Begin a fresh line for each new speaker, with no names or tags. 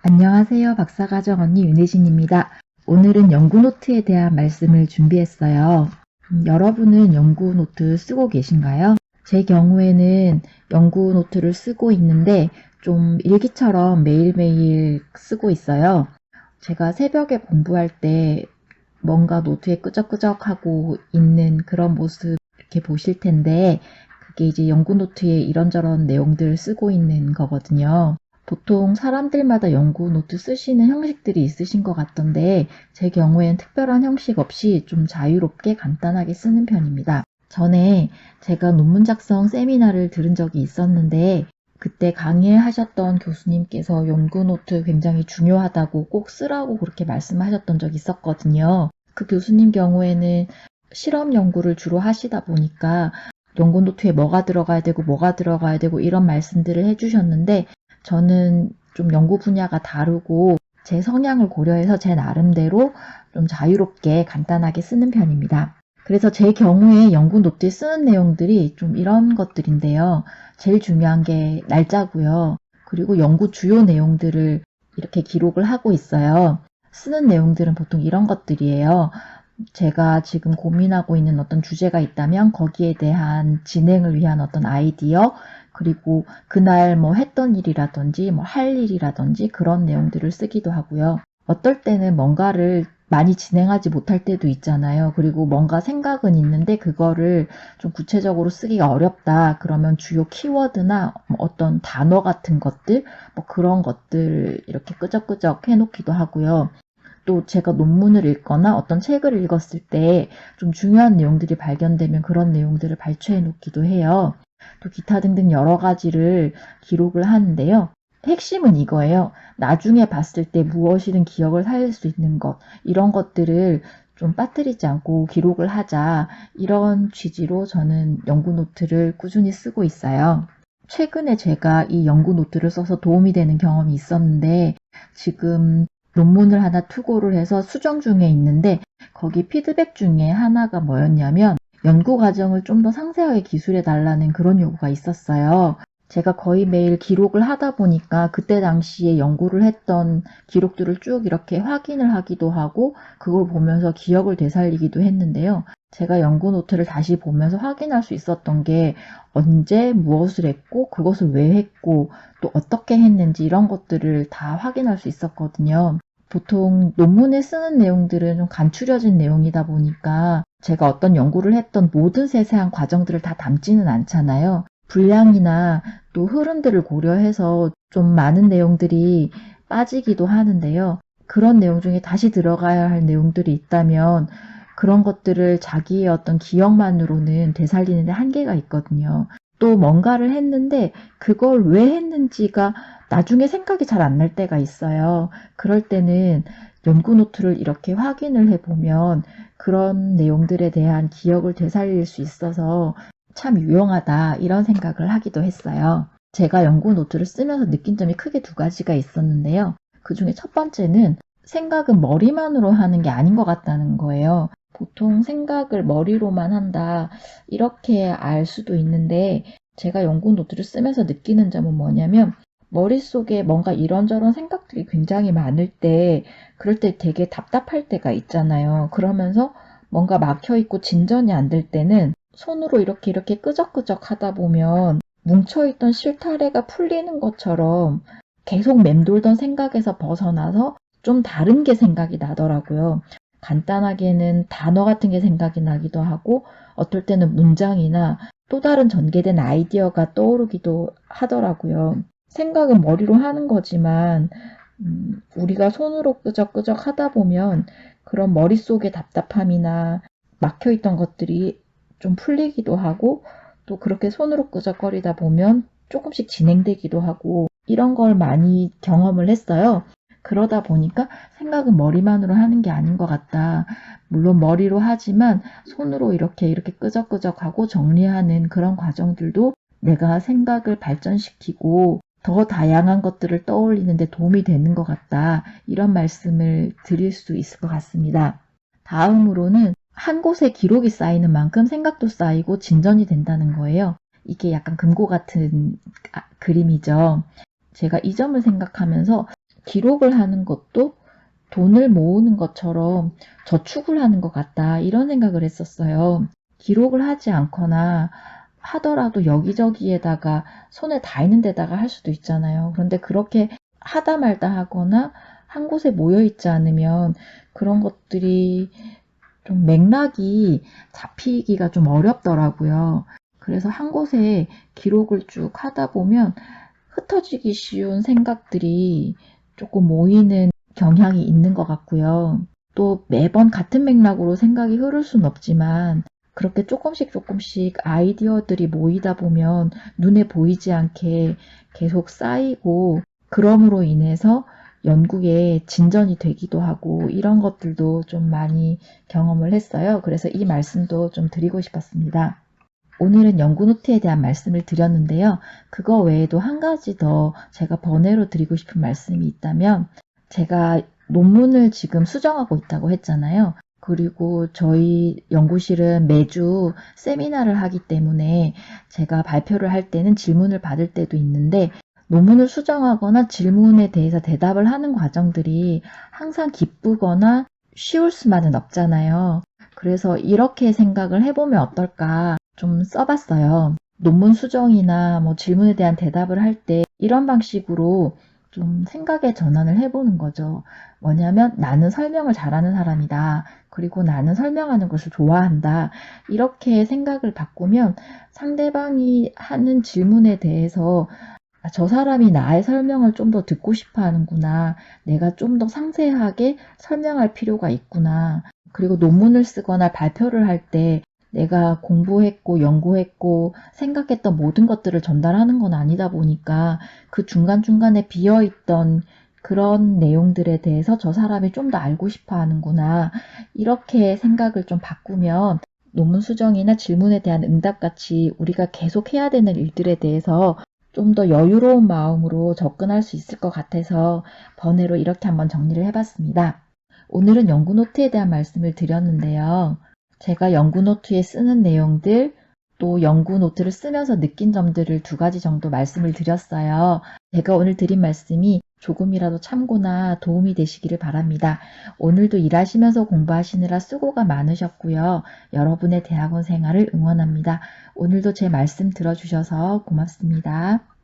안녕하세요. 박사과정 언니 윤혜진입니다. 오늘은 연구노트에 대한 말씀을 준비했어요. 여러분은 연구노트 쓰고 계신가요? 제 경우에는 연구노트를 쓰고 있는데 좀 일기처럼 매일매일 쓰고 있어요. 제가 새벽에 공부할 때 뭔가 노트에 끄적끄적하고 있는 그런 모습 이렇게 보실 텐데 그게 이제 연구노트에 이런저런 내용들을 쓰고 있는 거거든요. 보통 사람들마다 연구 노트 쓰시는 형식들이 있으신 것 같던데 제 경우엔 특별한 형식 없이 좀 자유롭게 간단하게 쓰는 편입니다. 전에 제가 논문 작성 세미나를 들은 적이 있었는데 그때 강의하셨던 교수님께서 연구 노트 굉장히 중요하다고 꼭 쓰라고 그렇게 말씀하셨던 적이 있었거든요. 그 교수님 경우에는 실험 연구를 주로 하시다 보니까 연구 노트에 뭐가 들어가야 되고 이런 말씀들을 해주셨는데 저는 좀 연구 분야가 다르고 제 성향을 고려해서 제 나름대로 좀 자유롭게 간단하게 쓰는 편입니다. 그래서 제 경우에 연구 노트에 쓰는 내용들이 좀 이런 것들인데요. 제일 중요한 게 날짜고요. 그리고 연구 주요 내용들을 이렇게 기록을 하고 있어요. 쓰는 내용들은 보통 이런 것들이에요. 제가 지금 고민하고 있는 어떤 주제가 있다면 거기에 대한 진행을 위한 어떤 아이디어, 그리고 그날 뭐 했던 일이라든지 뭐 할 일이라든지 그런 내용들을 쓰기도 하고요. 어떨 때는 뭔가를 많이 진행하지 못할 때도 있잖아요. 그리고 뭔가 생각은 있는데 그거를 좀 구체적으로 쓰기가 어렵다. 그러면 주요 키워드나 뭐 어떤 단어 같은 것들, 뭐 그런 것들 이렇게 끄적끄적 해놓기도 하고요. 또 제가 논문을 읽거나 어떤 책을 읽었을 때 좀 중요한 내용들이 발견되면 그런 내용들을 발췌해 놓기도 해요. 또 기타 등등 여러 가지를 기록을 하는데요. 핵심은 이거예요. 나중에 봤을 때 무엇이든 기억을 살릴 수 있는 것, 이런 것들을 좀 빠뜨리지 않고 기록을 하자, 이런 취지로 저는 연구 노트를 꾸준히 쓰고 있어요. 최근에 제가 이 연구 노트를 써서 도움이 되는 경험이 있었는데 지금 논문을 하나 투고를 해서 수정 중에 있는데 거기 피드백 중에 하나가 뭐였냐면 연구 과정을 좀 더 상세하게 기술해 달라는 그런 요구가 있었어요. 제가 거의 매일 기록을 하다 보니까 그때 당시에 연구를 했던 기록들을 쭉 이렇게 확인을 하기도 하고 그걸 보면서 기억을 되살리기도 했는데요. 제가 연구 노트를 다시 보면서 확인할 수 있었던 게 언제 무엇을 했고 그것을 왜 했고 또 어떻게 했는지 이런 것들을 다 확인할 수 있었거든요. 보통 논문에 쓰는 내용들은 좀 간추려진 내용이다 보니까 제가 어떤 연구를 했던 모든 세세한 과정들을 다 담지는 않잖아요. 분량이나 또 흐름들을 고려해서 좀 많은 내용들이 빠지기도 하는데요. 그런 내용 중에 다시 들어가야 할 내용들이 있다면 그런 것들을 자기의 어떤 기억만으로는 되살리는 데 한계가 있거든요. 또 뭔가를 했는데 그걸 왜 했는지가 나중에 생각이 잘 안 날 때가 있어요. 그럴 때는 연구 노트를 이렇게 확인을 해보면 그런 내용들에 대한 기억을 되살릴 수 있어서 참 유용하다 이런 생각을 하기도 했어요. 제가 연구 노트를 쓰면서 느낀 점이 크게 두 가지가 있었는데요. 그 중에 첫 번째는 생각은 머리만으로 하는 게 아닌 것 같다는 거예요. 보통 생각을 머리로만 한다 이렇게 알 수도 있는데 제가 연구 노트를 쓰면서 느끼는 점은 뭐냐면 머릿속에 뭔가 이런저런 생각들이 굉장히 많을 때 그럴 때 되게 답답할 때가 있잖아요. 그러면서 뭔가 막혀있고 진전이 안 될 때는 손으로 이렇게 끄적끄적 하다 보면 뭉쳐있던 실타래가 풀리는 것처럼 계속 맴돌던 생각에서 벗어나서 좀 다른 게 생각이 나더라고요. 간단하게는 단어 같은 게 생각이 나기도 하고 어떨 때는 문장이나 또 다른 전개된 아이디어가 떠오르기도 하더라고요. 생각은 머리로 하는 거지만 우리가 손으로 끄적끄적 하다 보면 그런 머릿속의 답답함이나 막혀있던 것들이 좀 풀리기도 하고 또 그렇게 손으로 끄적거리다 보면 조금씩 진행되기도 하고 이런 걸 많이 경험을 했어요. 그러다 보니까 생각은 머리만으로 하는 게 아닌 것 같다. 물론 머리로 하지만 손으로 이렇게 끄적끄적하고 정리하는 그런 과정들도 내가 생각을 발전시키고 더 다양한 것들을 떠올리는데 도움이 되는 것 같다. 이런 말씀을 드릴 수 있을 것 같습니다. 다음으로는 한 곳에 기록이 쌓이는 만큼 생각도 쌓이고 진전이 된다는 거예요. 이게 약간 금고 같은 그림이죠. 제가 이 점을 생각하면서 기록을 하는 것도 돈을 모으는 것처럼 저축을 하는 것 같다. 이런 생각을 했었어요. 기록을 하지 않거나 하더라도 여기저기에다가 손에 닿이는 데다가 할 수도 있잖아요. 그런데 그렇게 하다 말다 하거나 한 곳에 모여 있지 않으면 그런 것들이 좀 맥락이 잡히기가 좀 어렵더라고요. 그래서 한 곳에 기록을 쭉 하다 보면 흩어지기 쉬운 생각들이 조금 모이는 경향이 있는 것 같고요. 또 매번 같은 맥락으로 생각이 흐를 순 없지만 그렇게 조금씩 아이디어들이 모이다 보면 눈에 보이지 않게 계속 쌓이고 그럼으로 인해서 연구에 진전이 되기도 하고 이런 것들도 좀 많이 경험을 했어요. 그래서 이 말씀도 좀 드리고 싶었습니다. 오늘은 연구 노트에 대한 말씀을 드렸는데요. 그거 외에도 한 가지 더 제가 번외로 드리고 싶은 말씀이 있다면 제가 논문을 지금 수정하고 있다고 했잖아요. 그리고 저희 연구실은 매주 세미나를 하기 때문에 제가 발표를 할 때는 질문을 받을 때도 있는데 논문을 수정하거나 질문에 대해서 대답을 하는 과정들이 항상 기쁘거나 쉬울 수만은 없잖아요. 그래서 이렇게 생각을 해보면 어떨까 좀 써봤어요. 논문 수정이나 뭐 질문에 대한 대답을 할 때 이런 방식으로 좀 생각의 전환을 해보는 거죠. 뭐냐면 나는 설명을 잘하는 사람이다. 그리고 나는 설명하는 것을 좋아한다. 이렇게 생각을 바꾸면 상대방이 하는 질문에 대해서 저 사람이 나의 설명을 좀 더 듣고 싶어 하는구나. 내가 좀 더 상세하게 설명할 필요가 있구나. 그리고 논문을 쓰거나 발표를 할 때 내가 공부했고 연구했고 생각했던 모든 것들을 전달하는 건 아니다 보니까 그 중간중간에 비어있던 그런 내용들에 대해서 저 사람이 좀 더 알고 싶어 하는구나. 이렇게 생각을 좀 바꾸면 논문 수정이나 질문에 대한 응답같이 우리가 계속 해야 되는 일들에 대해서 좀 더 여유로운 마음으로 접근할 수 있을 것 같아서 번외로 이렇게 한번 정리를 해봤습니다. 오늘은 연구 노트에 대한 말씀을 드렸는데요. 제가 연구 노트에 쓰는 내용들, 또 연구 노트를 쓰면서 느낀 점들을 2가지 정도 말씀을 드렸어요. 제가 오늘 드린 말씀이 조금이라도 참고나 도움이 되시기를 바랍니다. 오늘도 일하시면서 공부하시느라 수고가 많으셨고요. 여러분의 대학원 생활을 응원합니다. 오늘도 제 말씀 들어주셔서 고맙습니다.